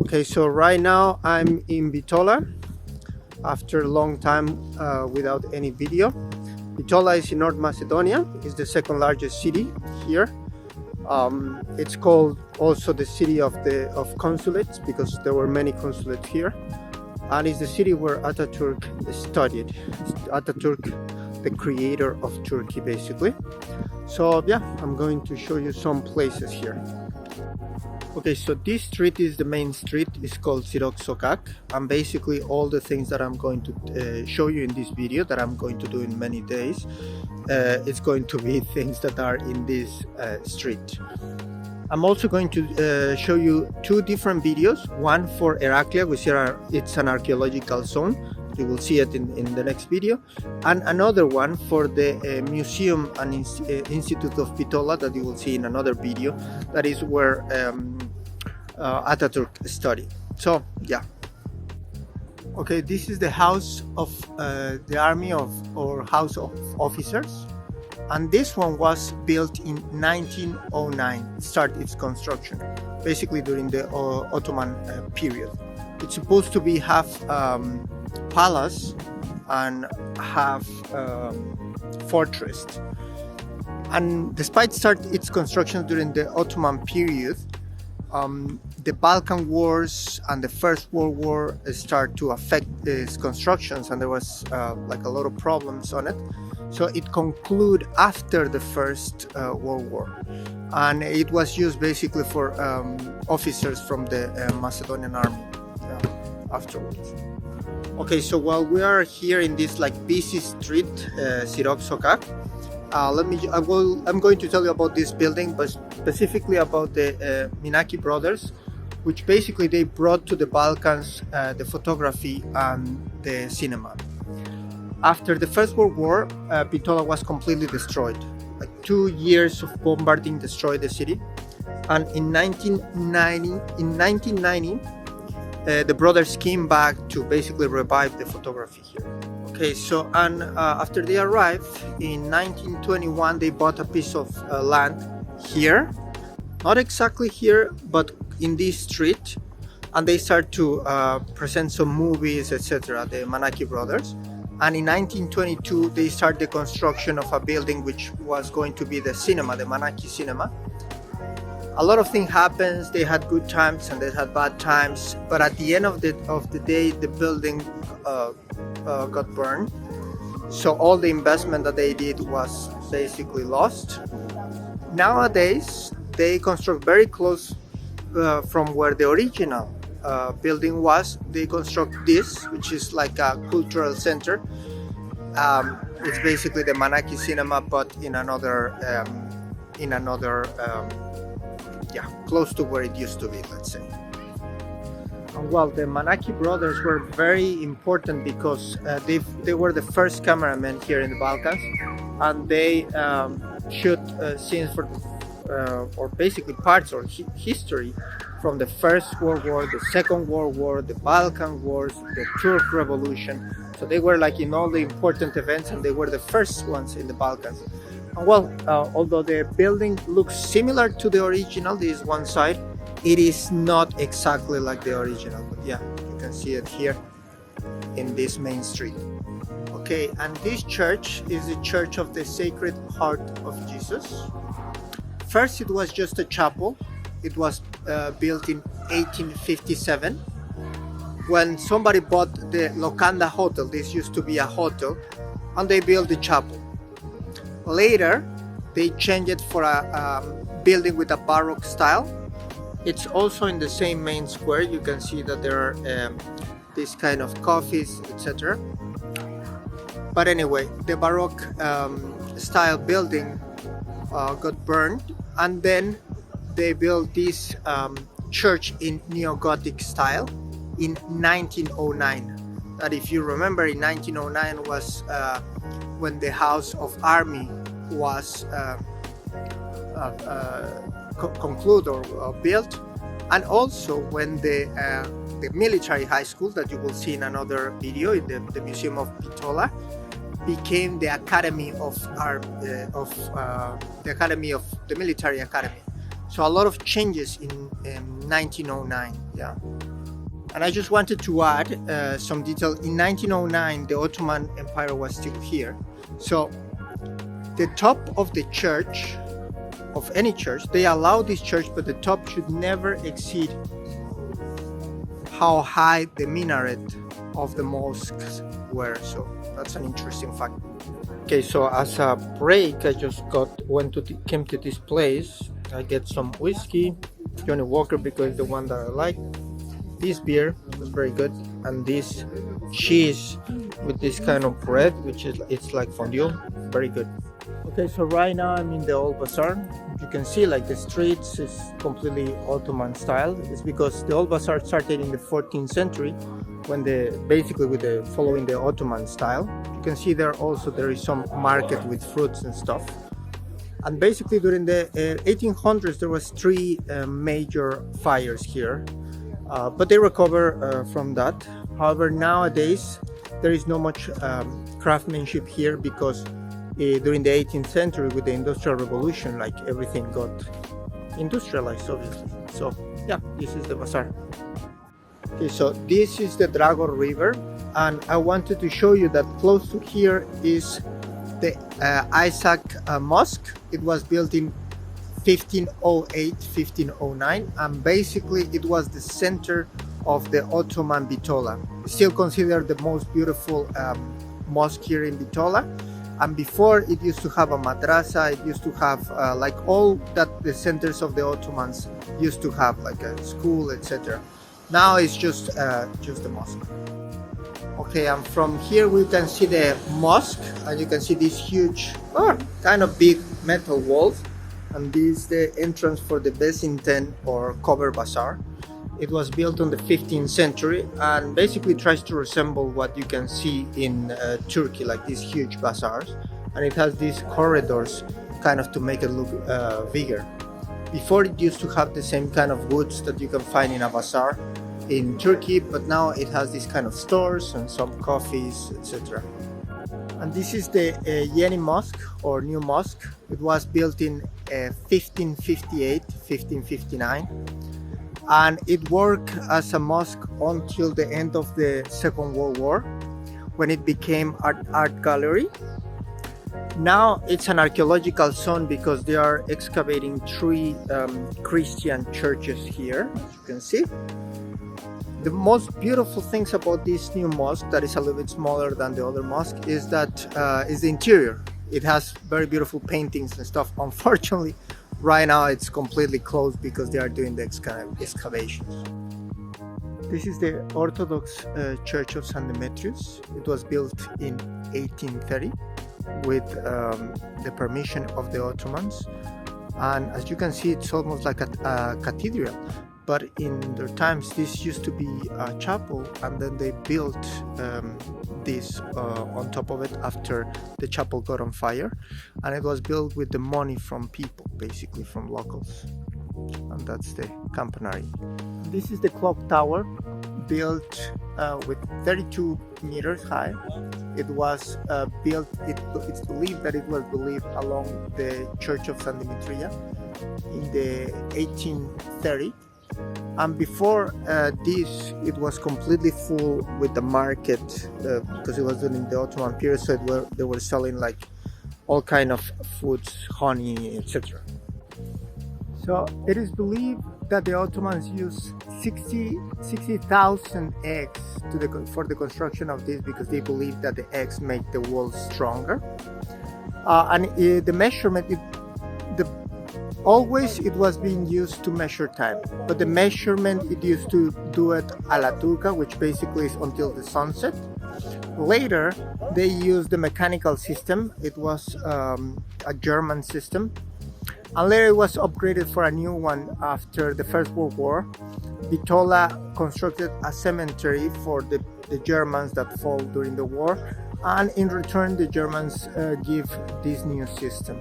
Okay, so right now I'm in Bitola after a long time without any video. Bitola is in North Macedonia. It's the second largest city here. It's called also the city of consulates because there were many consulates here, and it's the city where Ataturk studied. Ataturk, the creator of Turkey, basically. So yeah, I'm going to show you some places here. Okay, so this street is the main street. It's called Sirok Sokak, and basically all the things that I'm going to show you in this video that I'm going to do in many days, it's going to be things that are in this street. I'm also going to show you two different videos, one for Heraklia, which it's an archaeological zone. You will see it in the next video, and another one for the museum and Institute of Bitola that you will see in another video. That is where Ataturk studied. So yeah. Okay, this is the house of the army or house of officers, and this one was built in 1909. Started its construction basically during the Ottoman period. It's supposed to be half palace and half fortress. And despite its construction during the Ottoman period, the Balkan Wars and the First World War start to affect its constructions, and there was like a lot of problems on it. So it concluded after the First World War, and it was used basically for officers from the Macedonian army afterwards. Okay, so while we are here in this like busy street, Sirok Sokak, I'm going to tell you about this building, but specifically about the Minaki brothers, which basically they brought to the Balkans the photography and the cinema. After the First World War, Bitola was completely destroyed. Like 2 years of bombarding destroyed the city, and in 1990, the brothers came back to basically revive the photography here. Okay, so and after they arrived in 1921, they bought a piece of land here, not exactly here, but in this street, and they start to present some movies, etc. The Manaki brothers, and in 1922 they start the construction of a building which was going to be the cinema, the Manaki cinema. A lot of things happens. They had good times and they had bad times, but at the end of the day, the building got burned. So all the investment that they did was basically lost. Nowadays, they construct very close from where the original building was. They construct this, which is like a cultural center. It's basically the Manaki cinema, but in another close to where it used to be, let's say. And well, the Manaki brothers were very important because they were the first cameramen here in the Balkans, and they shoot scenes for or basically parts or history from the First World War, the Second World War, the Balkan Wars, the Turk Revolution. So they were like in all the important events, and they were the first ones in the Balkans. And well, although the building looks similar to the original, this is one side, it is not exactly like the original. But yeah, you can see it here in this main street. Okay, and this church is the Church of the Sacred Heart of Jesus. First, it was just a chapel. It was built in 1857 when somebody bought the Lokanda Hotel. This used to be a hotel, and they built the chapel. Later, they changed it for a building with a Baroque style. It's also in the same main square. You can see that there are this kind of coffees, etc. But anyway, the Baroque style building got burned, and then they built this church in Neo-Gothic style in 1909. That, if you remember, in 1909 was when the House of Army was concluded or built, and also when the military high school that you will see in another video in the Museum of Bitola became the Academy of the Military Academy. So a lot of changes in 1909. Yeah. And I just wanted to add some detail. In 1909, the Ottoman Empire was still here. So the top of the church, of any church, they allow this church, but the top should never exceed how high the minaret of the mosques were. So that's an interesting fact. Okay, so as a break, I just came to this place. I get some whiskey, Johnny Walker because the one that I like. This beer was very good, and this cheese with this kind of bread, which is it's like fondue, very good. Okay, so right now I'm in the old bazaar. You can see like the streets is completely Ottoman style. It's because the old bazaar started in the 14th century when following the Ottoman style. You can see there is some market with fruits and stuff. And basically during the 1800s there was three major fires here. But they recover from that. However, nowadays there is not much craftsmanship here because during the 18th century with the Industrial Revolution, like everything got industrialized, obviously. So yeah, this is the bazaar. Okay, so this is the Dragor River, and I wanted to show you that close to here is the Isaac Mosque. It was built in 1508, 1509, and basically it was the center of the Ottoman Bitola. Still considered the most beautiful mosque here in Bitola. And before, it used to have a madrasa, it used to have like all that the centers of the Ottomans used to have, like a school, etc. Now it's just a mosque. Okay, and from here we can see the mosque, and you can see these huge, kind of big metal walls. And this is the entrance for the Bezinten or Cover Bazaar. It was built in the 15th century and basically tries to resemble what you can see in Turkey, like these huge bazaars. And it has these corridors kind of to make it look bigger. Before, it used to have the same kind of goods that you can find in a bazaar in Turkey, but now it has these kind of stores and some coffees, etc. And this is the Yeni Mosque or New Mosque. It was built in 1558, 1559. And it worked as a mosque until the end of the Second World War, when it became an art gallery. Now it's an archaeological zone because they are excavating three Christian churches here, as you can see. The most beautiful things about this new mosque, that is a little bit smaller than the other mosque, is that is the interior. It has very beautiful paintings and stuff. Unfortunately, right now it's completely closed because they are doing the excavations. This is the Orthodox Church of St. Demetrius. It was built in 1830 with the permission of the Ottomans. And as you can see, it's almost like a cathedral. But in their times, this used to be a chapel, and then they built this on top of it after the chapel got on fire. And it was built with the money from people, basically from locals. And that's the campanary. This is the clock tower, built with 32 meters high. It was built, it's believed that it was built along the Church of St. Demetria in the 1830. And before this, it was completely full with the market because it was during the Ottoman period, so they were selling like all kind of foods, honey, etc. So it is believed that the Ottomans used 60,000 eggs for the construction of this, because they believe that the eggs make the walls stronger. The measurement, always it was being used to measure time, but the measurement, it used to do it a la turca, which basically is until the sunset. Later they used the mechanical system. It was a German system, and later it was upgraded for a new one after the First World War. Bitola constructed a cemetery for the Germans that fought during the war, and in return the Germans give this new system.